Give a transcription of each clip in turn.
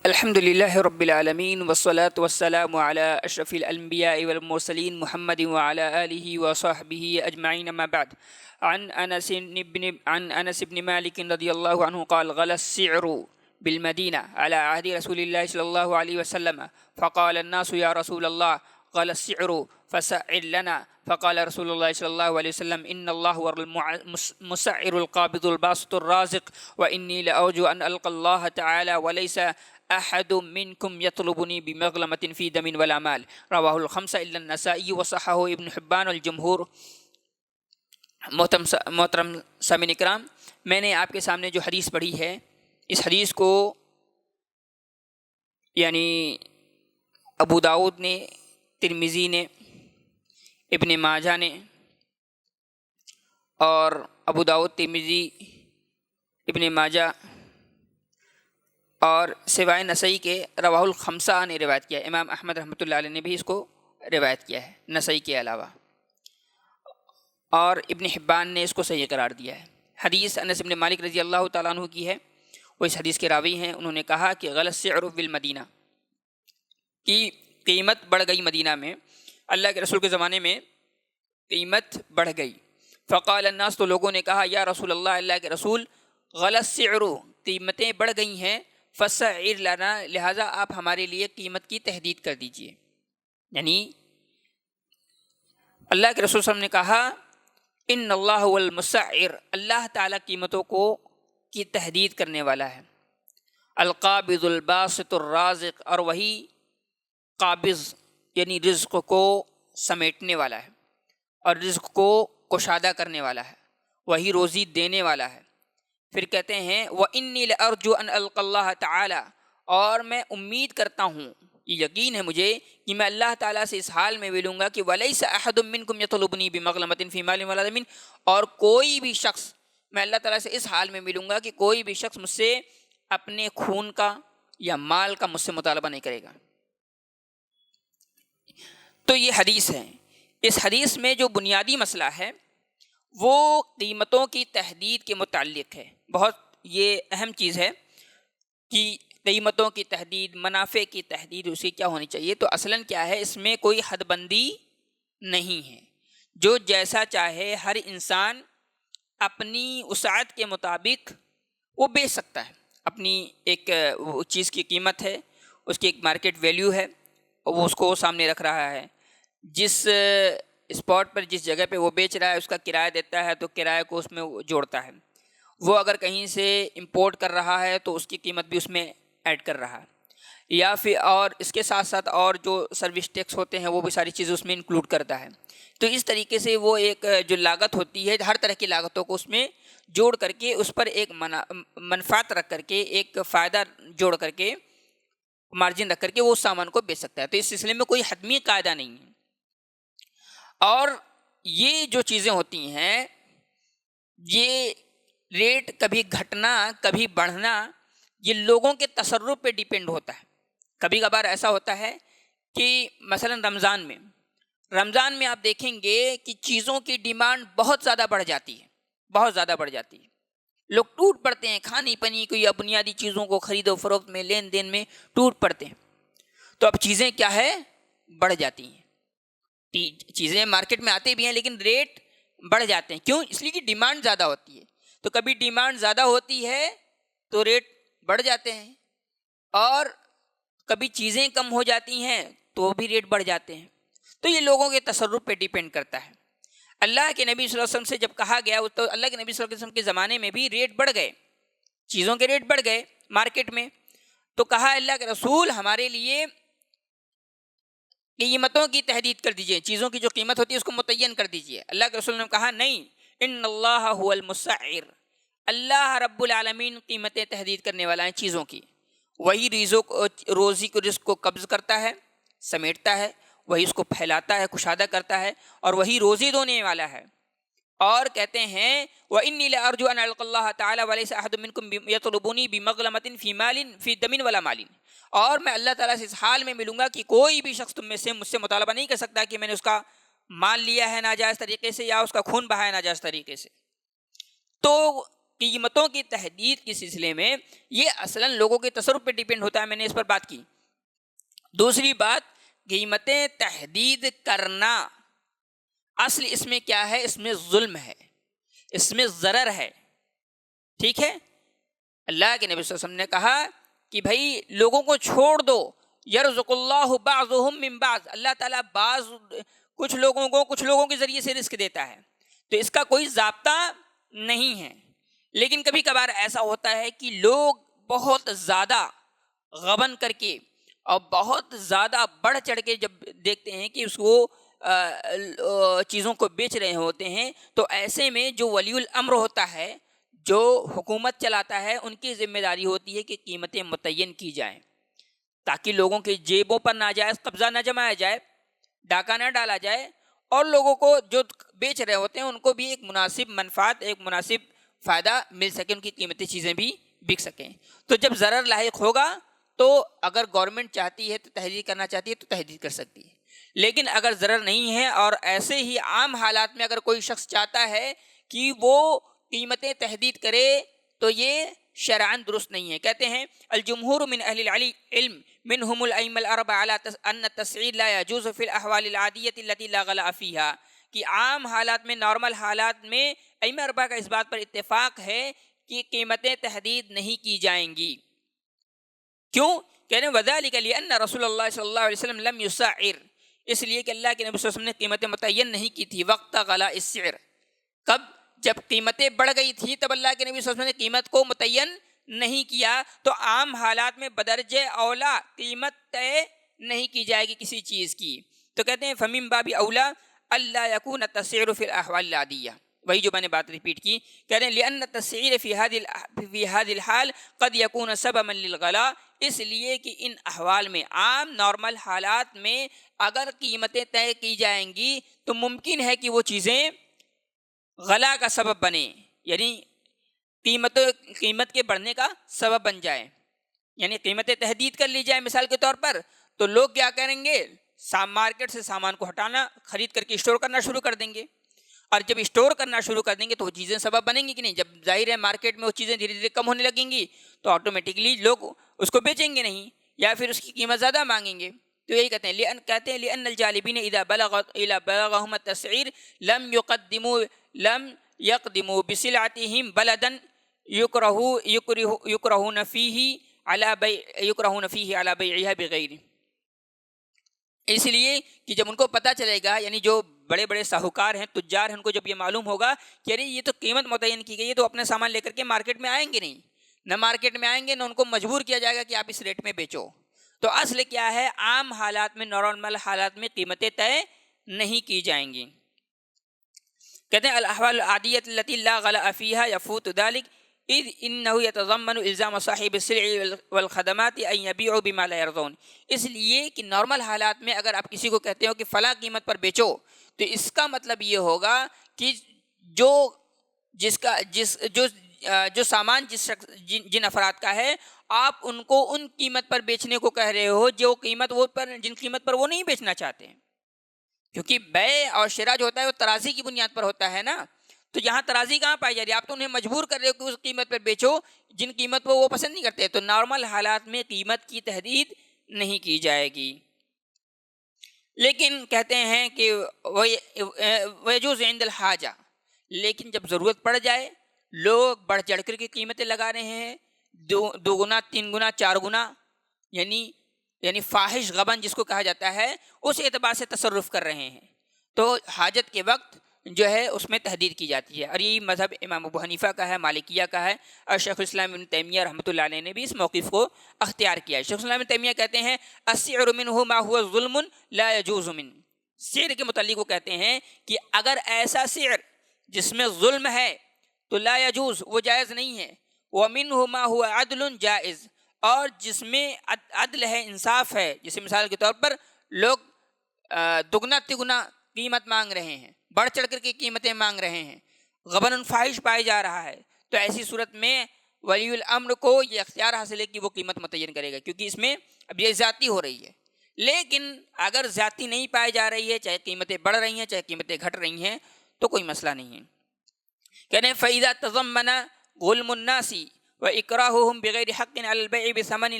الحمد لله رب العالمين والصلاة والسلام على أشرف الأنبياء والمرسلين محمد وعلى آله وصحبه أجمعين. ما بعد. عن أنس بن مالك رضي الله عنه قال: غلا السعر بالمدينة على عهد رسول الله صلى الله عليه وسلم، فقال الناس: يا رسول الله، غلا السعر فسعر لنا. فقال رسول الله صلى الله عليه وسلم: إن الله هو المسعر القابض الباسط الرازق، وإني لأرجو أن ألقى الله تعالى وليس احد منکم یطلبنی بمغلمۃ فی دم ولا مال. رواہ الخمسہ الا النسائی وصححہ ابن حبان والجمہور. محترم سامعین اکرام، میں نے آپ کے سامنے جو حدیث پڑھی ہے، اس حدیث کو یعنی ابو داؤد نے، ترمذی نے، ابن ماجہ نے، اور ابو داؤد، ترمذی، ابن ماجہ اور سوائے نسائی کے رواہ الخمسہ نے روایت کیا ہے. امام احمد رحمۃ اللہ علیہ نے بھی اس کو روایت کیا ہے نسائی کے علاوہ، اور ابن حبان نے اس کو صحیح قرار دیا ہے. حدیث انس بن مالک رضی اللہ تعالیٰ عنہ کی ہے. وہ اس حدیث کے راوی ہیں. انہوں نے کہا کہ غلا السعر بالمدینہ، کی قیمت بڑھ گئی مدینہ میں، اللہ کے رسول کے زمانے میں قیمت بڑھ گئی. فقال الناس، تو لوگوں نے کہا: یا رسول اللہ، اللہ کے رسول، غلا السعر، قیمتیں بڑھ گئی ہیں، فسعر لنا، لہٰذا آپ ہمارے لیے قیمت کی تحدید کر دیجئے. یعنی اللہ کے رسول صلی اللہ علیہ وسلم نے کہا: ان اللہ هو المسعر، اللہ تعالیٰ قیمتوں کو کی تحدید کرنے والا ہے. القابض الباسط الرازق، اور وہی قابض یعنی رزق کو سمیٹنے والا ہے اور رزق کو کشادہ کرنے والا ہے، وہی روزی دینے والا ہے. پھر کہتے ہیں: وَإِنِّي لَأَرْجُو أَنْ أَلْقَى اللَّهَ تَعَالَى، اور میں امید کرتا ہوں، یہ یقین ہے مجھے کہ میں اللہ تعالیٰ سے اس حال میں ملوں گا کہ وَلَيْسَ أَحَدٌ مِّنكُمْ يَطْلُبُنِي بِمَغْلَمَةٍ فِي مَالٍ وَلَا دَمٍ، اور کوئی بھی شخص، میں اللہ تعالیٰ سے اس حال میں ملوں گا کہ کوئی بھی شخص مجھ سے اپنے خون کا یا مال کا مجھ سے مطالبہ نہیں کرے گا. تو یہ حدیث ہے. اس حدیث میں جو بنیادی مسئلہ ہے وہ قیمتوں کی تحدید کے متعلق ہے. بہت یہ اہم چیز ہے کہ قیمتوں کی تحدید، منافع کی تحدید اسی کیا ہونی چاہیے. تو اصلاً کیا ہے، اس میں کوئی حد بندی نہیں ہے. جو جیسا چاہے ہر انسان اپنی وسعت کے مطابق وہ بیچ سکتا ہے. اپنی ایک چیز کی قیمت ہے، اس کی ایک مارکیٹ ویلیو ہے، وہ اس کو سامنے رکھ رہا ہے. جس اسپاٹ پر، جس جگہ پہ وہ بیچ رہا ہے، اس کا کرایہ دیتا ہے تو کرایہ کو اس میں جوڑتا ہے. وہ اگر کہیں سے امپورٹ کر رہا ہے تو اس کی قیمت بھی اس میں ایڈ کر رہا ہے، یا پھر اور اس کے ساتھ ساتھ اور جو سروس ٹیکس ہوتے ہیں وہ بھی ساری چیزیں اس میں انکلوڈ کرتا ہے. تو اس طریقے سے وہ ایک جو لاگت ہوتی ہے، ہر طرح کی لاگتوں کو اس میں جوڑ کر کے اس پر ایک منفعت رکھ کر کے، ایک فائدہ جوڑ کر کے، مارجن رکھ کر کے وہ اس سامان کو بیچ سکتا ہے. تو اس سلسلے میں کوئی حتمی قاعدہ نہیں ہے. اور یہ جو چیزیں ہوتی ہیں، یہ ریٹ کبھی گھٹنا کبھی بڑھنا، یہ لوگوں کے تصرف پہ ڈیپینڈ ہوتا ہے. کبھی کبھار ایسا ہوتا ہے کہ مثلا رمضان میں آپ دیکھیں گے کہ چیزوں کی ڈیمانڈ بہت زیادہ بڑھ جاتی ہے، بہت زیادہ بڑھ جاتی ہے. لوگ ٹوٹ پڑتے ہیں کھانی پنی کو یا بنیادی چیزوں کو خرید و فروخت میں، لین دین میں ٹوٹ پڑتے ہیں. تو اب چیزیں کیا ہے، بڑھ جاتی ہیں. چیزیں مارکیٹ میں آتے بھی ہیں لیکن ریٹ بڑھ جاتے ہیں. کیوں؟ اس لیے کہ ڈیمانڈ زیادہ ہوتی ہے. تو کبھی ڈیمانڈ زیادہ ہوتی ہے تو ریٹ بڑھ جاتے ہیں، اور کبھی چیزیں کم ہو جاتی ہیں تو بھی ریٹ بڑھ جاتے ہیں. تو یہ لوگوں کے تصرف پہ ڈیپینڈ کرتا ہے. اللہ کے نبی صلی اللہ علیہ وسلم سے جب کہا گیا تو اللہ کے نبی صلی اللہ علیہ وسلم کے زمانے میں بھی ریٹ بڑھ گئے، چیزوں کے ریٹ بڑھ گئے مارکیٹ میں. تو کہا اللہ کے رسول ہمارے لیے قیمتوں کی تحدید کر دیجئے، چیزوں کی جو قیمت ہوتی ہے اس کو متعین کر دیجئے. اللہ کے رسول نے کہا نہیں، ان اللہ هو المسعر، اللہ رب العالمین قیمتیں تحدید کرنے والا ہے چیزوں کی. وہی روزی کو، رزق کو قبض کرتا ہے، سمیٹتا ہے، وہی اس کو پھیلاتا ہے، کشادہ کرتا ہے، اور وہی روزی دینے والا ہے. اور کہتے ہیں وَإِنِّي لَأَرْجُو أَنْ أَلْقَى اللَّهَ تَعَالَى وَلَيْسَ أَحَدٌ مِّنكُمْ يَطْلُبُنِي بِمَغْلَمَةٍ فِي مَالٍ فِي دَمٍ وَلَا مَالٍ، اور میں اللہ تعالیٰ سے اس حال میں ملوں گا کہ کوئی بھی شخص تم میں سے مجھ سے مطالبہ نہیں کر سکتا کہ میں نے اس کا مال لیا ہے ناجائز طریقے سے یا اس کا خون بہایا ناجائز طریقے سے. تو قیمتوں کی تحدید کے سلسلے میں یہ اصلاً لوگوں کے تصرف پہ ڈیپینڈ ہوتا ہے، میں نے اس پر بات کی۔ دوسری بات، قیمتیں تحدید کرنا اصل اس میں کیا ہے؟ اس میں ظلم ہے، اس میں ضرر ہے، ٹھیک ہے؟ اللہ کے نبی صلی اللہ علیہ وسلم نے کہا کہ بھائی لوگوں کو چھوڑ دو، یرزق اللہ بعضهم من بعض، اللہ تعالیٰ کچھ لوگوں کے ذریعے سے رزق دیتا ہے، تو اس کا کوئی ضابطہ نہیں ہے۔ لیکن کبھی کبھار ایسا ہوتا ہے کہ لوگ بہت زیادہ غبن کر کے اور بہت زیادہ بڑھ چڑھ کے جب دیکھتے ہیں کہ اس کو چیزوں کو بیچ رہے ہوتے ہیں، تو ایسے میں جو ولی الامر ہوتا ہے، جو حکومت چلاتا ہے، ان کی ذمہ داری ہوتی ہے کہ قیمتیں متعین کی جائیں تاکہ لوگوں کے جیبوں پر ناجائز قبضہ نہ جمایا جائے، ڈاکہ نہ ڈالا جائے، اور لوگوں کو جو بیچ رہے ہوتے ہیں ان کو بھی ایک مناسب منفعت، ایک مناسب فائدہ مل سکے، ان کی قیمتی چیزیں بھی بک سکیں۔ تو جب ضرر لاحق ہوگا تو اگر گورنمنٹ چاہتی ہے تو تحریر کرنا چاہتی ہے تو تحریر کر سکتی ہے، لیکن اگر ضرر نہیں ہے اور ایسے ہی عام حالات میں اگر کوئی شخص چاہتا ہے کہ وہ قیمتیں تحدید کرے تو یہ شرعاً درست نہیں ہے۔ کہتے ہیں الجمہور من اہل العلم منہم الائمہ الاربعہ على ان التسعیر لا يجوز فی الاحوال العادیۃ التي لا غلاء فیها، کہ عام حالات میں، نارمل حالات میں ائمہ اربعہ کا اس بات پر اتفاق ہے کہ قیمتیں تحدید نہیں کی جائیں گی۔ کیوں؟ کہتے ہیں وذالک لأن رسول اللہ صلی اللہ علیہ وسلم لم یسعر، اس لیے کہ اللہ کے نبی صلی اللہ علیہ وسلم نے قیمتیں متعین نہیں کی تھی وقت غلاء السعر، کب؟ جب قیمتیں بڑھ گئی تھی تب اللہ کے نبی صلی اللہ علیہ وسلم نے قیمت کو متعین نہیں کیا، تو عام حالات میں بدرجہ اولا قیمت طے نہیں کی جائے گی کسی چیز کی۔ تو کہتے ہیں فمن باب اولا اللہ یکون التسعیر فی الاحوال العادیہ، وہی جو میں نے بات ریپیٹ کی، کہتے ہیں لأن التسعیر فی هذه الحال قد یکون سببا للغلاء، اس لیے کہ ان احوال میں، عام نارمل حالات میں اگر قیمتیں طے کی جائیں گی تو ممکن ہے کہ وہ چیزیں غلا کا سبب بنے، یعنی قیمت کے بڑھنے کا سبب بن جائے، یعنی قیمتیں تحدید کر لی جائے مثال کے طور پر، تو لوگ کیا کریں گے؟ مارکیٹ سے سامان کو ہٹانا، خرید کر کے اسٹور کرنا شروع کر دیں گے، اور جب اسٹور کرنا شروع کر دیں گے تو وہ چیزیں سبب بنیں گی کہ نہیں؟ جب ظاہر ہے مارکیٹ میں وہ چیزیں دھیرے دھیرے کم ہونے لگیں گی تو آٹومیٹکلی لوگ اس کو بیچیں گے نہیں، یا پھر اس کی قیمت زیادہ مانگیں گے۔ تو یہی کہتے ہیں لأن الجالبین اذا بلغهم التسعیر لم يقدموا بسلعتهم بلدا يكرهون فيه على بيعها بغير، اس لیے کہ جب ان کو پتہ چلے گا، یعنی جو بڑے بڑے ساہوکار ہیں، تجار ہیں، ان کو جب یہ معلوم ہوگا کہ ارے یہ تو قیمت متعین کی گئی ہے، تو اپنے سامان لے کر کے مارکیٹ میں آئیں گے نہیں، نہ مارکیٹ میں آئیں گے، نہ ان کو مجبور کیا جائے گا کہ آپ اس ریٹ میں بیچو۔ تو اصل کیا ہے؟ عام حالات میں، نارمل حالات میں قیمتیں طے نہیں کی جائیں گی۔ کہتے ہیں الاحوال العادیۃ التي لا غلاء فيها يفوت ذلك اذ انه يتضمن الزام صاحب السلع والخدمات ان يبيعوا بما لا يرضون، اس لیے کہ نارمل حالات میں اگر آپ کسی کو کہتے ہو کہ فلاں قیمت پر بیچو تو اس کا مطلب یہ ہوگا کہ جو سامان جن افراد کا ہے، آپ ان کو ان قیمت پر بیچنے کو کہہ رہے ہو جن قیمت پر وہ نہیں بیچنا چاہتے ہیں، کیونکہ بیع اور شراء جو ہوتا ہے وہ ترازی کی بنیاد پر ہوتا ہے نا، تو یہاں ترازی کہاں پائی جا رہی ہے؟ آپ تو انہیں مجبور کر رہے ہو کہ اس قیمت پر بیچو جن قیمت پر وہ پسند نہیں کرتے، تو نارمل حالات میں قیمت کی تحدید نہیں کی جائے گی۔ لیکن کہتے ہیں کہ وَيَجُوزُ عِنْدَ الْحَاجَةِ، لیکن جب ضرورت پڑ جائے، لوگ بڑھ چڑھ کر کی قیمتیں لگا رہے ہیں، دو گنا، 3 گنا، 4 گنا، یعنی فاحش غبن جس کو کہا جاتا ہے، اس اعتبار سے تصرف کر رہے ہیں، تو حاجت کے وقت جو ہے اس میں تحدید کی جاتی ہے۔ اور یہی مذہب امام ابو حنیفہ کا ہے، مالکیہ کا ہے، اور شیخ الاسلام ابن تیمیہ رحمۃ اللہ علیہ نے بھی اس موقف کو اختیار کیا ہے۔ شیخ الاسلام ابن تیمیہ کہتے ہیں السعر منہ ما هو ظلم لا يجوز من، سعر کے متعلق وہ کہتے ہیں کہ اگر ایسا سعر جس میں ظلم ہے تو لا يجوز، وہ جائز نہیں ہے، ومنہ ما هو عدل جائز، اور جس میں عدل ہے، انصاف ہے، جیسے مثال کے طور پر لوگ دگنا تگنا قیمت مانگ رہے ہیں، بڑھ چڑھ کر کے قیمتیں مانگ رہے ہیں، غبن فاحش پایا جا رہا ہے، تو ایسی صورت میں ولی الامر کو یہ اختیار حاصل ہے کہ وہ قیمت متعین کرے گا، کیونکہ اس میں اب یہ زیادتی ہو رہی ہے۔ لیکن اگر زیادتی نہیں پائی جا رہی ہے، چاہے قیمتیں بڑھ رہی ہیں چاہے قیمتیں گھٹ رہی ہیں، تو کوئی مسئلہ نہیں ہے۔ کہتے ہیں فَإِذَا تَضَمَّنَ غلم الناس وإكراههم بغير حق على البيع بثمن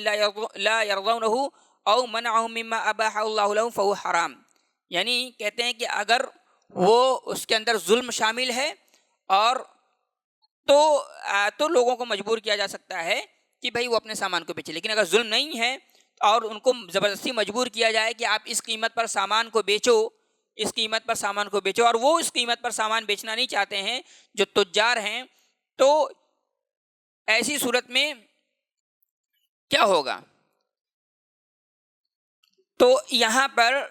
لا يرضونه أو منعهم مما أباح الله لهم فهو حرام. یعنی کہتے ہیں کہ اگر وہ اس کے اندر ظلم شامل ہے اور تو لوگوں کو مجبور کیا جا سکتا ہے کہ بھئی وہ اپنے سامان کو بیچے، لیکن اگر ظلم نہیں ہے اور ان کو زبردستی مجبور کیا جائے کہ آپ اس قیمت پر سامان کو بیچو، اس قیمت پر سامان کو بیچو، اور وہ اس قیمت پر سامان بیچنا نہیں چاہتے ہیں جو تجار ہیں، تو ایسی صورت میں کیا ہوگا؟ تو یہاں پر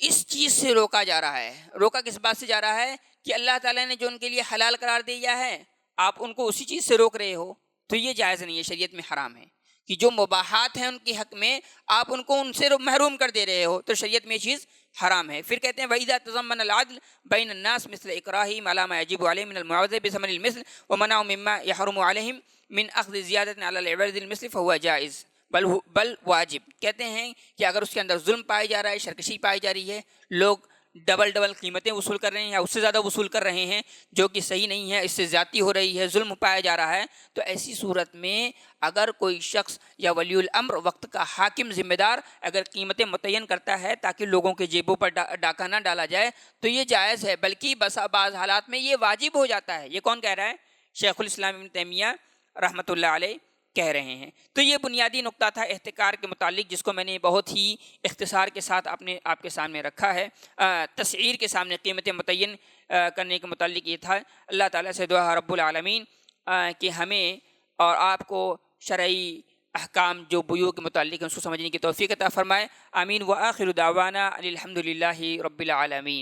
اس چیز سے روکا جا رہا ہے. روکا کس بات سے جا رہا ہے؟ کہ اللہ تعالیٰ نے جو ان کے لیے حلال قرار دیا ہے آپ ان کو اسی چیز سے روک رہے ہو، تو یہ جائز نہیں ہے، شریعت میں حرام ہے کہ جو مباحات ہیں ان کے حق میں آپ ان کو ان سے محروم کر دے رہے ہو، تو شریعت میں یہ چیز حرام ہے. پھر کہتے ہیں وَإِذَا تَضَمَّنَ الْعَدْلَ بَيْنَ النَّاسِ مِثْلَ إِكْرَاهِهِمْ عَلَى مَا يَجِبُ عَلَيْهِمْ مِنَ الْمُعَاوَضَةِ بِثَمَنِ الْمِثْلِ وَمَنَعُهُم مِّمَّا يَحْرُمُ عَلَيْهِمْ مِنْ أَخْذِ زِيَادَةٍ عَلَى الْعِوَضِ الْمِثْلِ فَهُوَ جَائِزٌ بل واجب. کہتے ہیں کہ اگر اس کے اندر ظلم پایا جا رہا ہے، سرکشی پائی جا رہی ہے، لوگ ڈبل قیمتیں وصول کر رہے ہیں یا اس سے زیادہ وصول کر رہے ہیں جو کہ صحیح نہیں ہے، اس سے زیادتی ہو رہی ہے، ظلم پایا جا رہا ہے، تو ایسی صورت میں اگر کوئی شخص یا ولی الامر وقت کا حاکم ذمہ دار اگر قیمتیں متعین کرتا ہے تاکہ لوگوں کے جیبوں پر ڈاکہ نہ ڈالا جائے تو یہ جائز ہے، بلکہ بعض حالات میں یہ واجب ہو جاتا ہے. یہ کون کہہ رہا ہے؟ شیخ الاسلام ابن تیمیہ رحمۃ اللہ علیہ کہہ رہے ہیں. تو یہ بنیادی نقطہ تھا احتکار کے متعلق، جس کو میں نے بہت ہی اختصار کے ساتھ آپ کے سامنے رکھا ہے. تسعیر کے سامنے قیمتیں متعین کرنے کے متعلق یہ تھا. اللہ تعالیٰ سے دعا رب العالمین کہ ہمیں اور آپ کو شرعی احکام جو بیوع کے متعلق ہیں اس کو سمجھنے کی توفیق عطا فرمائے. آمین. وآخر دعوانا الحمد للہ رب العالمین.